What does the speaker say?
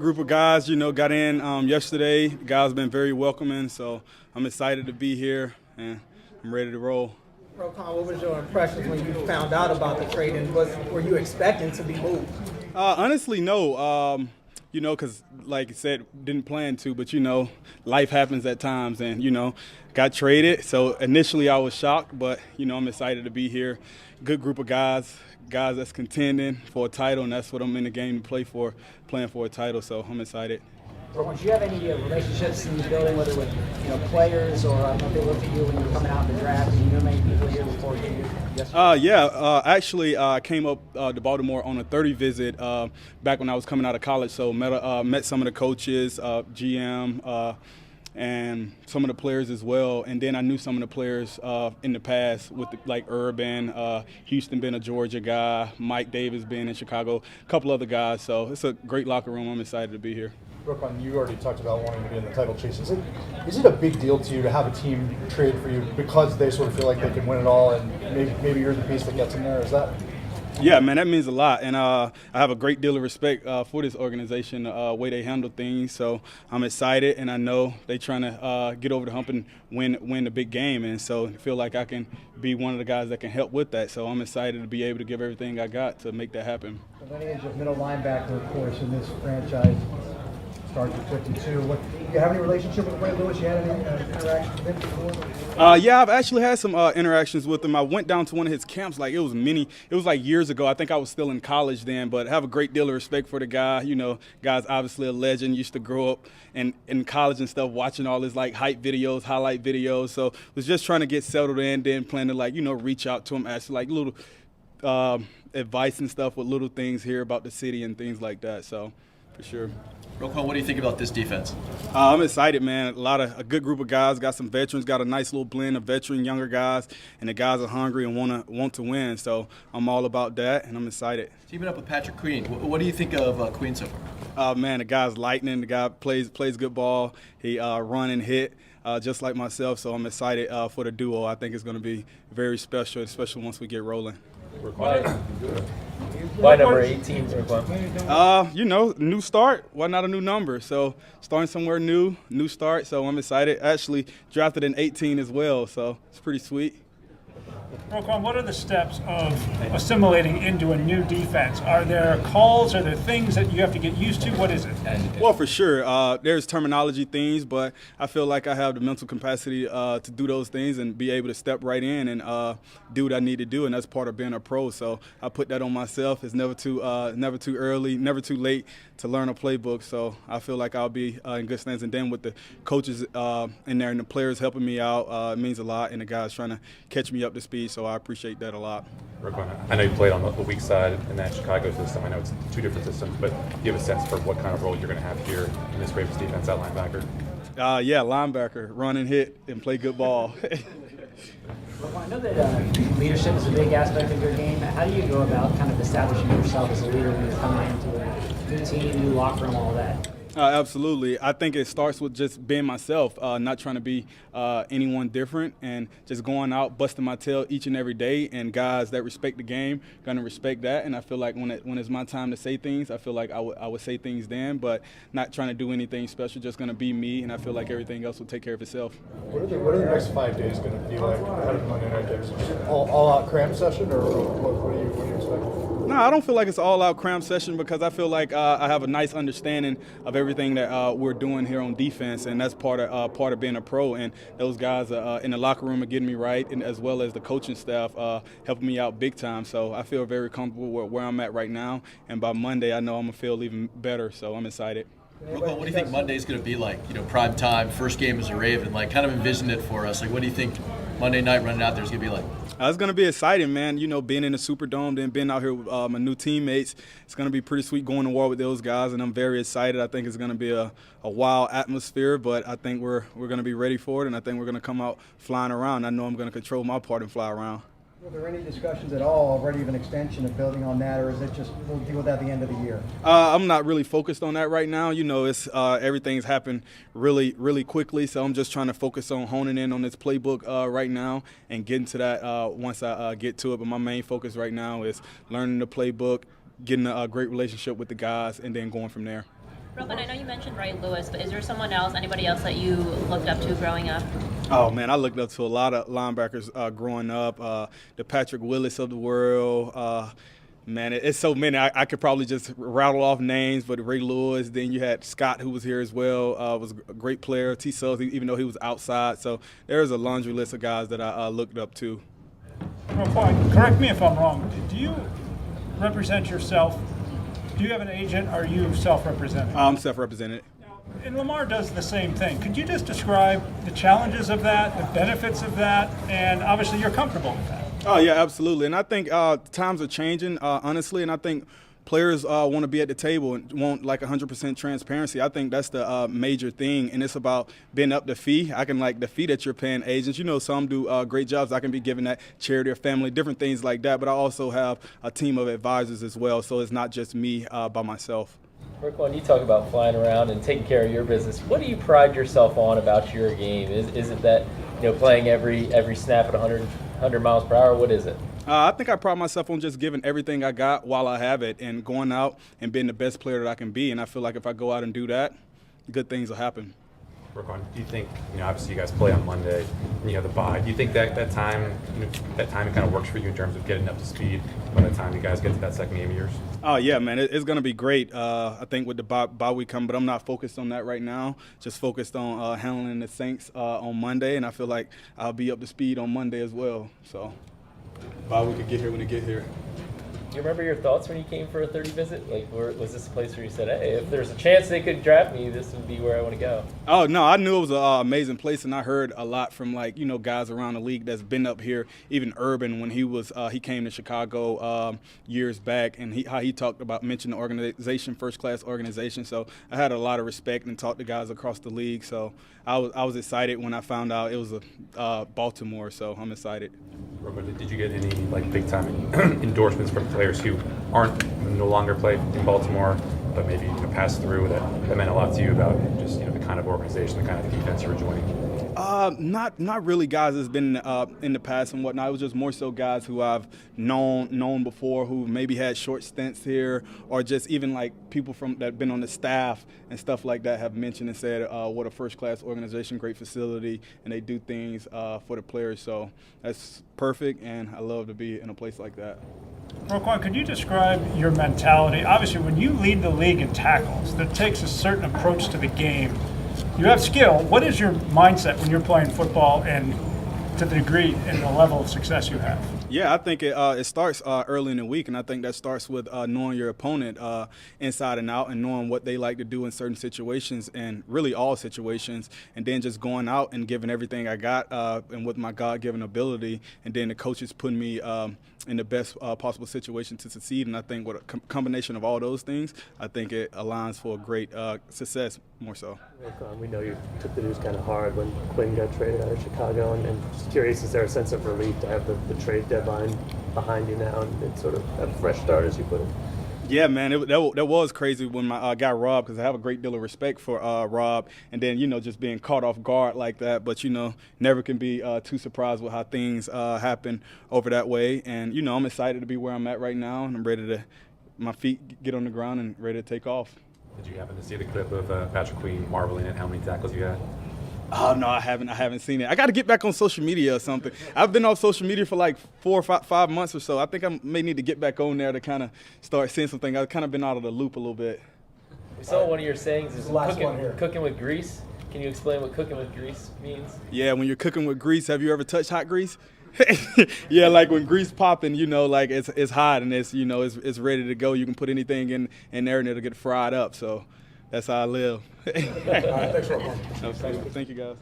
Group of guys, got in yesterday. The guys been very welcoming, so I'm excited to be here and I'm ready to roll. Roquan, what was your impressions when you found out about the trade, and were you expecting to be moved? Honestly, no. Because like I said, didn't plan to, but life happens at times, and got traded. So initially, I was shocked, but I'm excited to be here. Good group of guys that's contending for a title, and that's what I'm in the game to play for, playing for a title. So I'm excited. Roquan, do you have any relationships in the building, whether with players or I don't know if they looked at you when you were coming out in the draft? You know many people here before you yesterday? Actually, I came up to Baltimore on a 30 visit back when I was coming out of college. So met some of the coaches, GM, and some of the players as well. And then I knew some of the players in the past, with like Urban, Houston being a Georgia guy, Mike Davis being in Chicago, a couple other guys. So it's a great locker room. I'm excited to be here. Roquan, you already talked about wanting to be in the title chase. Is it a big deal to you to have a team trade for you because they sort of feel like they can win it all, and maybe you're the piece that gets them there? Is that? Yeah, man, that means a lot, and I have a great deal of respect for this organization, the way they handle things. So I'm excited, and I know they're trying to get over the hump and win the big game, and so I feel like I can be one of the guys that can help with that. So I'm excited to be able to give everything I got to make that happen. The lineage of middle linebacker, of course, in this franchise starts at 52. Do you have any relationship with Ray Lewis? You had any interactions with him before? Yeah, I've actually had some interactions with him. I went down to one of his camps. It was like years ago. I think I was still in college then, but I have a great deal of respect for the guy. Guy's obviously a legend. Used to grow up in college and stuff, watching all his like hype videos, highlight videos. So was just trying to get settled in, then plan to reach out to him, ask like little advice and stuff with little things here about the city and things like that. So for sure. Roquan, what do you think about this defense? I'm excited, man. A good group of guys. Got some veterans. Got a nice little blend of veteran, younger guys, and the guys are hungry and want to win. So I'm all about that, and I'm excited. Teaming up with Patrick Queen, what do you think of Queen so far? Man, the guy's lightning. The guy plays good ball. He run and hit. Just like myself, so I'm excited for the duo. I think it's going to be very special, especially once we get rolling. Why number 18, Roquan? New start. Why not a new number? So starting somewhere new start. So I'm excited. Actually drafted in 18 as well, so it's pretty sweet. Roquan, what are the steps of assimilating into a new defense? Are there calls? Are there things that you have to get used to? What is it? Well, for sure. There's terminology things, but I feel like I have the mental capacity to do those things and be able to step right in and do what I need to do, and that's part of being a pro. So I put that on myself. It's never too early, never too late to learn a playbook. So I feel like I'll be in good stands. And then with the coaches in there and the players helping me out, it means a lot, and the guys trying to catch me up to speed. So I appreciate that a lot. Roquan, I know you played on the weak side in that Chicago system. I know it's two different systems, but do you have a sense for what kind of role you're going to have here in this Ravens defense at linebacker? Yeah, linebacker, run and hit and play good ball. Roquan, I know that leadership is a big aspect of your game. How do you go about kind of establishing yourself as a leader when you're coming into a new team, new locker room, all that? Absolutely. I think it starts with just being myself, not trying to be anyone different, and just going out, busting my tail each and every day. And guys that respect the game going to respect that. And I feel like when it's my time to say things, I feel like I would say things then, but not trying to do anything special, just going to be me. And I feel like everything else will take care of itself. What are the next 5 days going to be like ahead of Monday Night Games? All out cram session, or what do you expect? No, I don't feel like it's an all-out cram session because I feel like I have a nice understanding of everything that we're doing here on defense, and that's part of being a pro. And those guys in the locker room are getting me right, and as well as the coaching staff helping me out big time. So I feel very comfortable with where I'm at right now, and by Monday I know I'm gonna feel even better. So I'm excited. Roquan, what do you think Monday's going to be like? Prime time, first game as a Raven. Kind of envision it for us. What do you think Monday night running out there is going to be like? It's going to be exciting, man. Being in the Superdome, then being out here with my new teammates, it's going to be pretty sweet going to war with those guys, and I'm very excited. I think it's going to be a wild atmosphere, but I think we're going to be ready for it, and I think we're going to come out flying around. I know I'm going to control my part and fly around. Were there any discussions at all already of an extension of building on that, or is it just we'll deal with that at the end of the year? I'm not really focused on that right now. It's everything's happened really, really quickly, so I'm just trying to focus on honing in on this playbook right now and getting to that once I get to it. But my main focus right now is learning the playbook, getting a great relationship with the guys, and then going from there. Roquan, I know you mentioned Ray Lewis, but is there someone else, anybody else that you looked up to growing up? Oh man, I looked up to a lot of linebackers growing up. The Patrick Willis of the world. Man, it's so many. I could probably just rattle off names, but Ray Lewis. Then you had Scott, who was here as well. Was a great player. T. Suggs, even though he was outside. So there's a laundry list of guys that I looked up to. Roquan, correct me if I'm wrong. Do you represent yourself? Do you have an agent? Or are you self-represented? I'm self-represented. And Lamar does the same thing. Could you just describe the challenges of that, the benefits of that, and obviously you're comfortable with that? Oh, yeah, absolutely. And I think times are changing, honestly, and I think players want to be at the table and want like 100% transparency. I think that's the major thing, and it's about being up the fee. I can like the fee that you're paying agents. You know, some do great jobs. I can be giving that charity or family, different things like that, but I also have a team of advisors as well, so it's not just me by myself. Roquan, you talk about flying around and taking care of your business. What do you pride yourself on about your game? Is it that, you know, playing every snap at 100 miles per hour? What is it? I think I pride myself on just giving everything I got while I have it and going out and being the best player that I can be. And I feel like if I go out and do that, good things will happen. Roquan, do you think, obviously you guys play on Monday and you have the bye. Do you think that time, kind of works for you in terms of getting up to speed by the time you guys get to that second game of yours? Oh, yeah, man. It's going to be great, I think, with the bye week coming. But I'm not focused on that right now. Just focused on handling the Saints on Monday. And I feel like I'll be up to speed on Monday as well. So bye week could get here when it get here. Do you remember your thoughts when you came for a 30 visit? Like, was this a place where you said, hey, if there's a chance they could draft me, this would be where I want to go? Oh, no, I knew it was an amazing place, and I heard a lot from, guys around the league that's been up here, even Urban when he came to Chicago years back, and how he mentioned the organization, first-class organization. So I had a lot of respect and talked to guys across the league. So I was excited when I found out it was Baltimore, so I'm excited. Robert, did you get any big-time endorsements from players who no longer play in Baltimore, but maybe pass through that meant a lot to you about just the kind of organization, the kind of defense you were joining? Not really guys that's been in the past and whatnot. It was just more so guys who I've known before, who maybe had short stints here, or just even people that have been on the staff and stuff like that have mentioned and said what a first-class organization, great facility, and they do things for the players. So that's perfect, and I love to be in a place like that. Roquan, could you describe your mentality? Obviously, when you lead the league in tackles, that takes a certain approach to the game. You have skill. What is your mindset when you're playing football and to the degree and the level of success you have? Yeah, I think it starts early in the week, and I think that starts with knowing your opponent inside and out and knowing what they like to do in certain situations and really all situations, and then just going out and giving everything I got and with my God-given ability, and then the coaches putting me in the best possible situation to succeed. And I think with a combination of all those things, I think it aligns for a great success more so. We know you took the news kind of hard when Quinn got traded out of Chicago, and just curious, is there a sense of relief to have the trade deadline behind you now and sort of have a fresh start, as you put it? Yeah, man, that was crazy when my guy Rob, because I have a great deal of respect for Rob, and then, just being caught off guard like that. But, never can be too surprised with how things happen over that way. And, I'm excited to be where I'm at right now, and I'm ready to my feet get on the ground and ready to take off. Did you happen to see the clip of Patrick Queen marveling at how many tackles you had? Oh, no, I haven't seen it. I got to get back on social media or something. I've been off social media for 4 or 5 months or so. I think I may need to get back on there to kind of start seeing something. I've kind of been out of the loop a little bit. We saw one of your sayings is cooking, cooking with grease. Can you explain what cooking with grease means? Yeah, when you're cooking with grease, have you ever touched hot grease? Yeah, when grease popping, it's hot and it's ready to go. You can put anything in there and it'll get fried up. So that's how I live. All right, thanks, Roquan. No, thank you, guys.